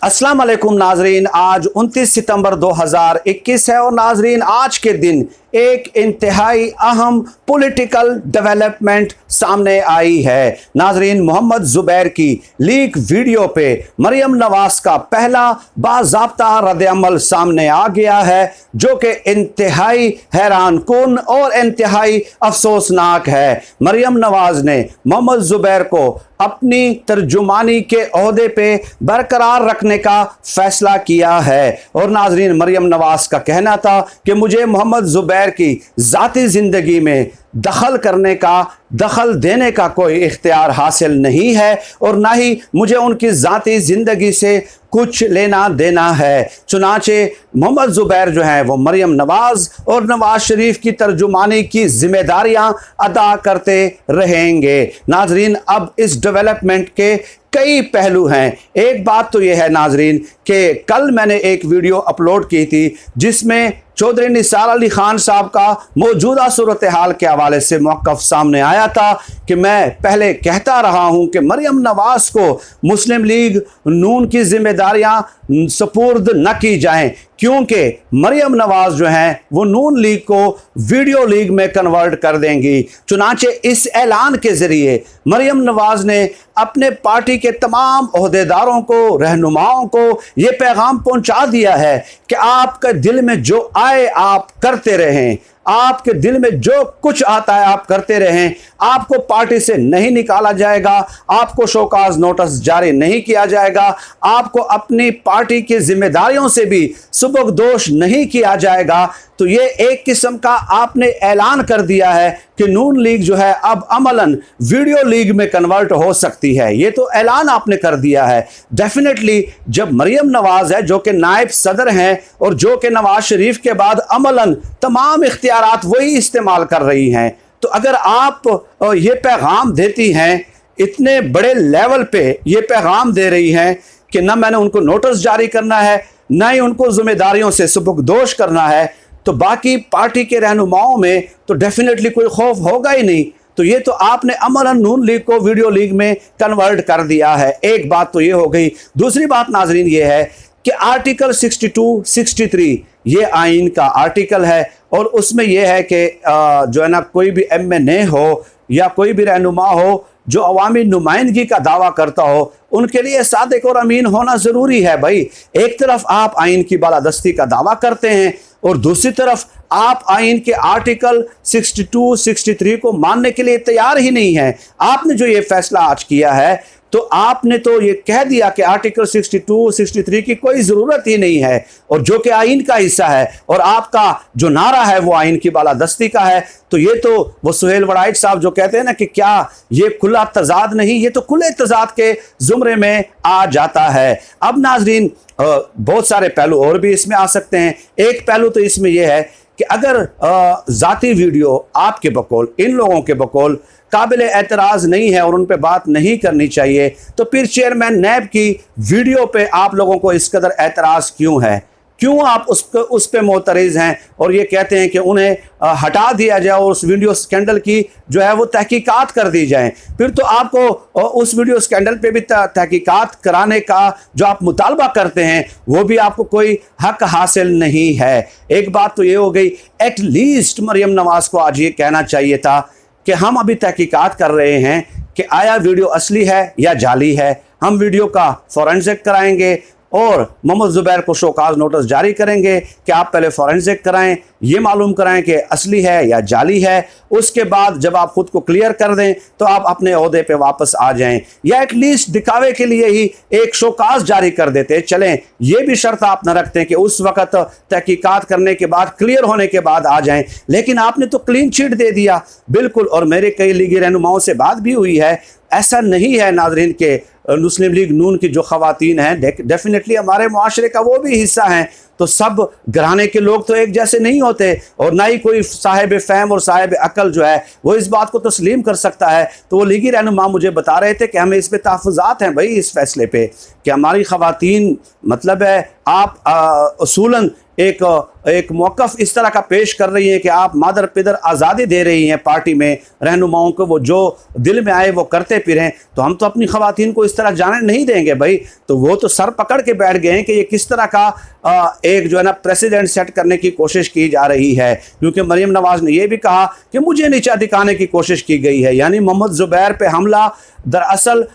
अस्सलाम वालेकुम नाजरीन, आज 29 सितंबर 2021 है और नाजरीन आज के दिन एक इंतहाई अहम पॉलिटिकल डेवलपमेंट सामने आई है। नाजरीन, मोहम्मद जुबैर की लीक वीडियो पे मरियम नवाज का पहला बाज़ाब्ता रद्द-ए-अमल सामने आ गया है, जो कि इंतहाई हैरान कुन और इंतहाई अफसोसनाक है। मरियम नवाज ने मोहम्मद जुबैर को अपनी तर्जुमानी के ओहदे पे बरकरार रखने का फैसला किया है और नाजरीन, मरियम नवाज का कहना था कि मुझे मोहम्मद जुबैर की ज़ाती ज़िंदगी में दखल देने का कोई इख्तियार हासिल नहीं है और ना ही मुझे उनकी ज़ाती ज़िंदगी से कुछ लेना देना है। चुनाचे मोहम्मद जुबैर जो हैं वो मरियम नवाज और नवाज शरीफ की तर्जुमानी की जिम्मेदारियां अदा करते रहेंगे। नाजरीन, अब इस डेवलपमेंट के कई पहलू हैं। एक बात तो यह है नाजरीन कि कल मैंने एक वीडियो अपलोड की थी जिसमें चौधरी निसार अली खान साहब का मौजूदा सूरत हाल के हवाले से मौक़िफ़ सामने आया था कि मैं पहले कहता रहा हूं कि मरियम नवाज को मुस्लिम लीग नून की जिम्मेदारियां सपुर्द न की जाएं, क्योंकि मरियम नवाज जो हैं वो नून लीग को वीडियो लीग में कन्वर्ट कर देंगी। चुनाचे इस ऐलान के ज़रिए मरियम नवाज ने अपने पार्टी के तमाम ओहदेदारों को, रहनुमाओं को ये पैगाम पहुंचा दिया है कि आपके दिल में जो आए आप करते रहें, आपके दिल में जो कुछ आता है आप करते रहें, आपको पार्टी से नहीं निकाला जाएगा, आपको शोकाज नोटिस जारी नहीं किया जाएगा, आपको अपनी पार्टी की जिम्मेदारियों से भी सुबकदोश नहीं किया जाएगा। तो ये एक किस्म का आपने ऐलान कर दिया है कि नून लीग जो है अब अमलन वीडियो लीग में कन्वर्ट हो सकती है। ये तो ऐलान आपने कर दिया है। डेफिनेटली जब मरियम नवाज है जो कि नायब सदर हैं और जो कि नवाज शरीफ के बाद अमलन तमाम इख्तियारात वही इस्तेमाल कर रही हैं, तो अगर आप ये पैगाम देती हैं, इतने बड़े लेवल पे ये पैगाम दे रही हैं कि ना मैंने उनको नोटिस जारी करना है, ना ही उनको जिम्मेदारियों से सुबकदोश करना है, तो बाकी पार्टी के रहनुमाओं में तो डेफिनेटली कोई खौफ होगा ही नहीं। तो ये तो आपने अमलन नून लीग को वीडियो लीग में कन्वर्ट कर दिया है। एक बात तो ये हो गई। दूसरी बात नाजरीन ये है कि आर्टिकल 62, 63 ये आइन का आर्टिकल है और उसमें यह है कि जो है ना, कोई भी MNA हो या कोई भी रहनुमा हो जो अवामी नुमाइंदगी का दावा करता हो, उनके लिए सादिक और अमीन होना ज़रूरी है। भाई, एक तरफ आप आइन की बालादस्ती का दावा करते हैं और दूसरी तरफ आप आइन के आर्टिकल 62, 63 को मानने के लिए तैयार ही नहीं है। आपने जो ये फैसला आज किया है, तो आपने तो ये कह दिया कि आर्टिकल 62, 63 की कोई ज़रूरत ही नहीं है और जो कि आइन का हिस्सा है और आपका जो नारा है वो आइन की बालादस्ती का है। तो ये तो वो सुहेल वड़ाइच साहब जो कहते हैं ना कि क्या ये खुला तजाद नहीं, ये तो खुले तजाद के ज़ुमरे में आ जाता है। अब नाजरीन, बहुत सारे पहलू और भी इसमें आ सकते हैं। एक पहलू तो इसमें यह है कि अगर ज़ाती वीडियो आपके बकौल, इन लोगों के बकौल काबिल एतराज़ नहीं है और उन पे बात नहीं करनी चाहिए, तो फिर चेयरमैन नैब की वीडियो पे आप लोगों को इस कदर एतराज़ क्यों है? क्यों आप उस पे मोतरज़ हैं और ये कहते हैं कि उन्हें हटा दिया जाए और उस वीडियो स्कैंडल की जो है वो तहकीकात कर दी जाए? फिर तो आपको उस वीडियो स्कैंडल पे भी तहकीकात कराने का जो आप मुतालबा करते हैं वो भी आपको कोई हक हासिल नहीं है। एक बात तो ये हो गई। एटलीस्ट मरियम नवाज को आज ये कहना चाहिए था कि हम अभी तहकीकात कर रहे हैं कि आया वीडियो असली है या जाली है। हम वीडियो का फॉरेंसिक कराएंगे और मोहम्मद जुबैर को शोकाज नोटिस जारी करेंगे कि आप पहले फॉरेंसिक कराएं, ये मालूम कराएं कि असली है या जाली है। उसके बाद जब आप खुद को क्लियर कर दें तो आप अपने ओहदे पे वापस आ जाएं, या एटलीस्ट दिखावे के लिए ही एक शोकाज जारी कर देते चलें। ये भी शर्त आप न रखते कि उस वक़्त तहकीकात करने के बाद, क्लियर होने के बाद आ जाएं। लेकिन आपने तो क्लीन चिट दे दिया बिल्कुल। और मेरे कई लीगी रहनुमाओं से बात भी हुई है। ऐसा नहीं है नाजरीन के मुस्लिम लीग नून की जो ख़वातीन हैं डेफिनेटली हमारे मुआशरे का वो भी हिस्सा हैं, तो सब घराने के लोग तो एक जैसे नहीं होते और ना ही कोई साहिब फ़हम और साहिब अकल जो है वो इस बात को तस्लीम कर सकता है। तो वो लीगी रहनुमा मुझे बता रहे थे कि हमें इस पर तहफ़्फ़ुज़ात हैं भाई, इस फैसले पे कि हमारी ख़वातीन, मतलब है आप असूलन एक मौक़िफ़ इस तरह का पेश कर रही हैं कि आप मादर पिदर आज़ादी दे रही हैं पार्टी में रहनुमाओं को, वो जो दिल में आए वो करते फिरें, तो हम तो अपनी ख़वातीन को इस तरह जाने नहीं देंगे भाई। तो वो तो सर पकड़ के बैठ गए हैं कि ये किस तरह का एक जो है ना प्रेसिडेंट सेट करने की कोशिश की जा रही है, क्योंकि मरीम नवाज़ ने यह भी कहा कि मुझे नीचा दिखाने की कोशिश की गई है, यानी मोहम्मद ज़ुबैर पे हमला दरअसल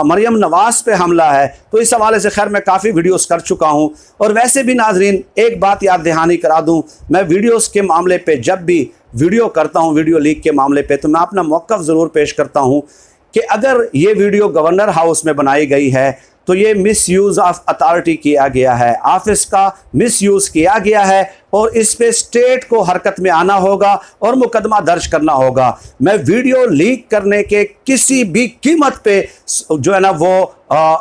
मरीम नवाज़ पे हमला है। तो इस हवाले से खैर मैं काफ़ी वीडियोस कर चुका हूँ। और वैसे भी नाजरीन एक बात याद दहानी करा दूँ, मैं वीडियोस के मामले पे जब भी वीडियो करता हूँ, वीडियो लीक के मामले पे, तो मैं अपना मौक़िफ़ ज़रूर पेश करता हूँ कि अगर ये वीडियो गवर्नर हाउस में बनाई गई है तो ये मिस यूज़ ऑफ अथॉरिटी किया गया है, ऑफिस का मिस यूज़ किया गया है और इस पे स्टेट को हरकत में आना होगा और मुकदमा दर्ज करना होगा। मैं वीडियो लीक करने के किसी भी कीमत पे जो है ना वो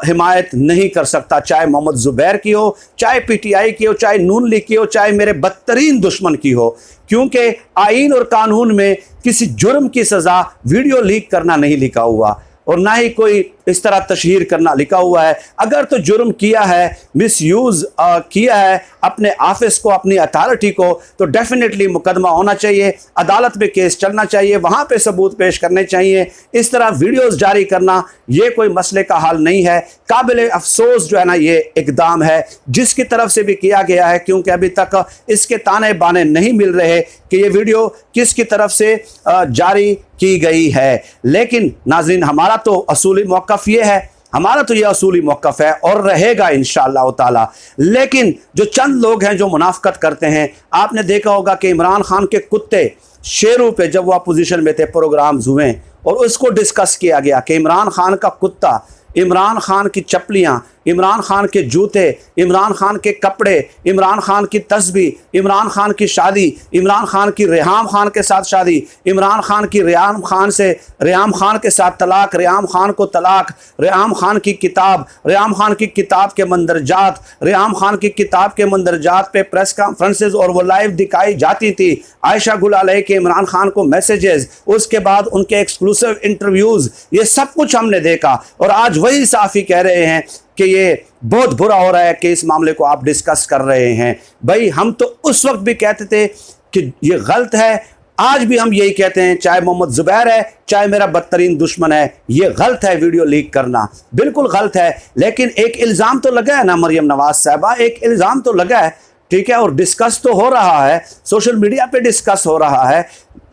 हिमायत नहीं कर सकता, चाहे मोहम्मद ज़ुबैर की हो, चाहे PTI की हो, चाहे नून लीग की हो, चाहे मेरे बदतरीन दुश्मन की हो, क्योंकि आईन और कानून में किसी जुर्म की सज़ा वीडियो लीक करना नहीं लिखा हुआ और ना ही कोई इस तरह तशहीर करना लिखा हुआ है। अगर तो जुर्म किया है, मिसयूज़ किया है अपने ऑफिस को, अपनी अथॉरिटी को, तो डेफिनेटली मुकदमा होना चाहिए, अदालत में केस चलना चाहिए, वहाँ पे सबूत पेश करने चाहिए। इस तरह वीडियोस जारी करना ये कोई मसले का हल नहीं है। काबिल अफसोस जो है ना ये इकदाम है जिसकी तरफ से भी किया गया है, क्योंकि अभी तक इसके ताने बाने नहीं मिल रहे कि ये वीडियो किसकी तरफ से जारी की गई है। लेकिन नाज़रीन हमारा तो असूली मौक़िफ़ ये है, हमारा तो ये असूली मौक़िफ़ है और रहेगा इंशाअल्लाह ताला। लेकिन जो चंद लोग हैं जो मुनाफ़िक़त करते हैं, आपने देखा होगा कि इमरान खान के कुत्ते शेरों पे जब वो अपोजिशन में थे प्रोग्राम्स हुए और उसको डिस्कस किया गया कि इमरान खान का कुत्ता, इमरान खान की चप्पलियाँ, इमरान खान के जूते, इमरान खान के कपड़े, इमरान खान की तस्बीह, इमरान खान की शादी, इमरान खान की रेहाम खान के साथ शादी, इमरान खान की रेहाम खान से रेहाम खान के साथ तलाक, रेहाम खान को तलाक, रेहाम खान की किताब, रेहाम खान की किताब के मंदरजात, रेहाम खान की किताब के मंदरजात पे प्रेस कॉन्फ्रेंसेज और वो लाइव दिखाई जाती थी। आयशा गुल अलैह के इमरान खान को मैसेजेस, उसके बाद उनके एक्सक्लूसिव इंटरव्यूज़, ये सब कुछ हमने देखा और आज वही साफ़ी कह रहे हैं कि ये बहुत बुरा हो रहा है कि इस मामले को आप डिस्कस कर रहे हैं। भाई हम तो उस वक्त भी कहते थे कि ये गलत है, आज भी हम यही कहते हैं, चाहे मोहम्मद ज़ुबैर है, चाहे मेरा बदतरीन दुश्मन है, ये गलत है वीडियो लीक करना, बिल्कुल गलत है। लेकिन एक इल्ज़ाम तो लगा है ना मरीम नवाज़ साहबा, एक इल्ज़ाम तो लगा है, ठीक है, और डिस्कस तो हो रहा है, सोशल मीडिया पे डिस्कस हो रहा है,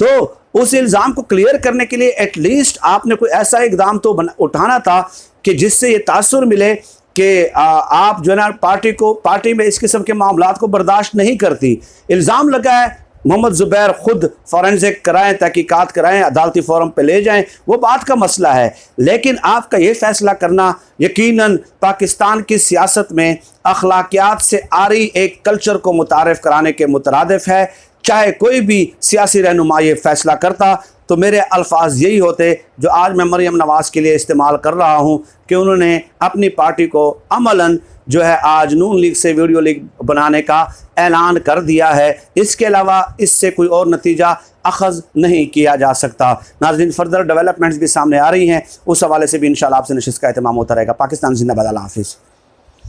तो उस इल्ज़ाम को क्लियर करने के लिए एटलीस्ट आपने कोई ऐसा इकदाम तो उठाना था कि जिससे ये तासुर मिले कि आप जो है ना पार्टी में इस किस्म के मामलात को बर्दाश्त नहीं करती। इल्ज़ाम लगा है, मोहम्मद ज़ुबैर खुद फॉरेंसिक कराएं, तहकीकात कराएं, अदालती फोरम पे ले जाएं, वो बात का मसला है। लेकिन आपका ये फ़ैसला करना यकीनन पाकिस्तान की सियासत में अखलाकियात से आरी एक कल्चर को मुतारिफ़ कराने के मुतरादिफ है। चाहे कोई भी सियासी रहनुमा ये फ़ैसला करता तो मेरे अल्फाज यही होते जो आज मैं मरीम नवाज़ के लिए इस्तेमाल कर रहा हूँ कि उन्होंने अपनी पार्टी को अमलन जो है आज नून लीग से वीडियो लीग बनाने का ऐलान कर दिया है। इसके अलावा इससे कोई और नतीजा अखज़ नहीं किया जा सकता। नाज़रीन फर्दर डेवलपमेंट्स भी सामने आ रही हैं, उस हवाले से भी इंशाअल्लाह आपसे नशिस्त का एहतमाम होता रहेगा। पाकिस्तान जिंदाबाद, अल्लाह हाफ़िज़।